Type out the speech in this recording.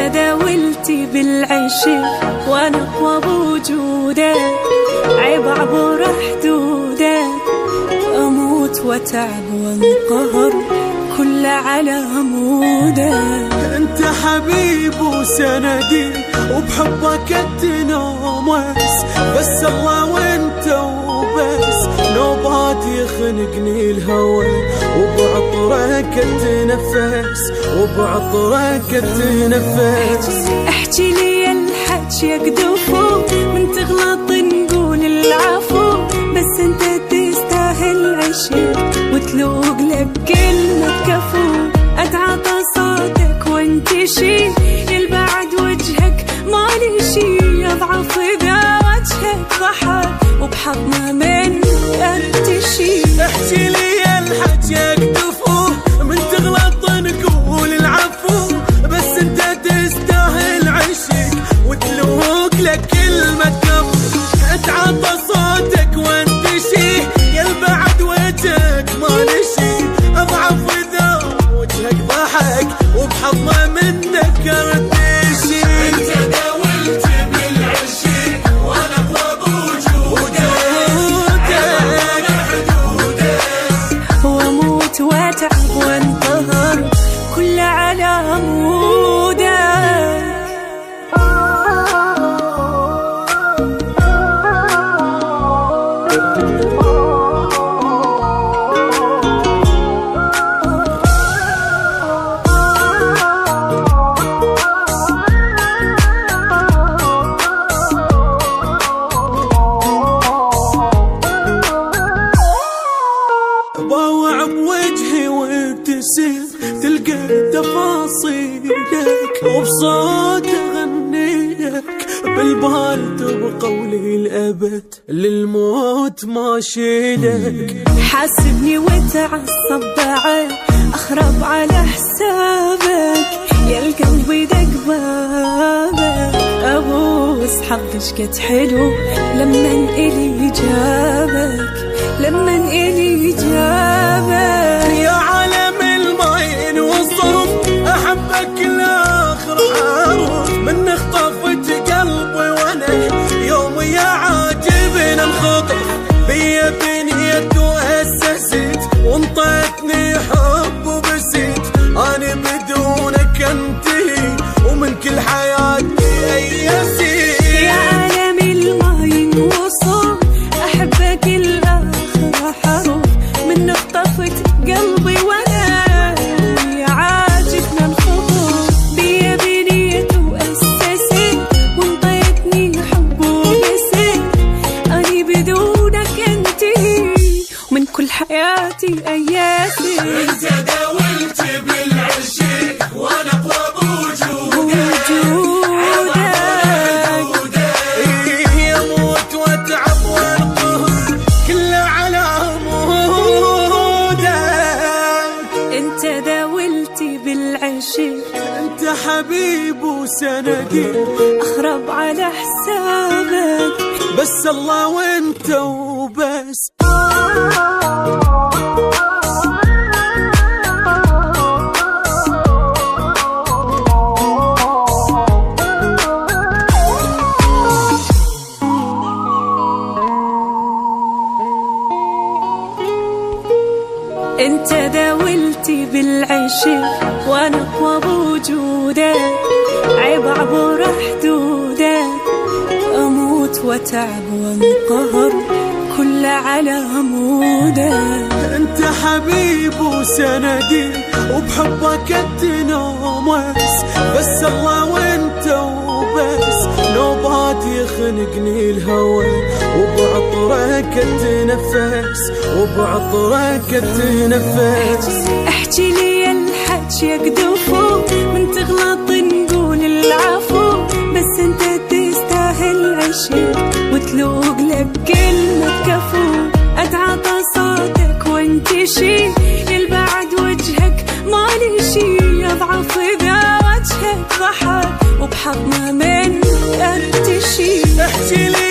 داولتي بالعشق وانا اقوى بوجودك، عيب عبر حدودك، اموت واتعب وانقهر كل على عمودك. انت حبيب وسندي وبحبك اتنامس، بس الله وانت وبس، نوبات يخنقني الهوى وبعطرك اتنفس، وبعطرك اتنفس. احكي لي الحج يقدفو، من تغلط نقول العفو، بس انت تستاهل عشق وتلوق لك كلمة كفو. اتعاطى صوتك وانتشي، يلبعد وجهك مالي شي، اضعف اذا وجهك ضحك وبحضنه من انتشي. احكي لي الحج يقدفو، من تغلط نقول العفو، بس انت تستاهل عشق وتلوق لك كلمة كفو. اتعاطى صوتك وانتشي، يلبعد وجهك مالي شي، اضعف اذا وجهك ضحك وبحضنه منك ارتشي. انت داولت بالعشق وانا اقوى بوجودك، واموت واتعب وانقهر كل على عمودك. باوع بوجهي وابتسم، تلقى تفاصيلك وبصوت اغنيك، بالبال تبقى ولي الابد للموت ما شيلك. حاسبني وتعصب بعد اخرب على حسابك، يا القلب يدق بابك، ابوس حظك قد حلو لمن الي جابك، لمن الي جابك. يا عالم الما ينوصف، احبك لاخر حروف، من خطفت قلبي وانا يومي عاجبنا انخطف، بيا بنيت واسست وانطيتني حب وبسيت، انا بدونك انتهي ومن كل حياتي ايسيت. يا عالم الما ينوصف، احبك الاخر حروف، من خطفت قلبي وانا يا عاجبنا انخطف، بيا بنيت واسست وانطيتني حب وبسيت، اني بدونك انتهي ومن كل حياتي اياسي. انت داولت بالعشق وانا اقوى بوجودك، يموت واتعب وانقهر كل على عمودك. انت داولتي بالعشق، انت حبيب وسندي اخرب على حسابك، بس الله وانت وبس. انت داولتي بالعشق وانا اقوى بوجودك، عيب عبر حدودك، اموت واتعب وانقهر كل على عمودك. انت حبيب وسندي وبحبك اتنامس، بس الله وانت وبس، نوبات يخنقني الهوى وبعطرك اتنفس، وبعطرك اتنفس. احكي لي الحج يقدفو، من تغلط نقول العفو، بس انت تستاهل عشق وتلوق لك كلمة كفو. اتعاطى صوتك وانتشي، يلبعد وجهك مالي شي، اضعف اذا وجهك ضحك وبحضنه من انتشي. احكي لي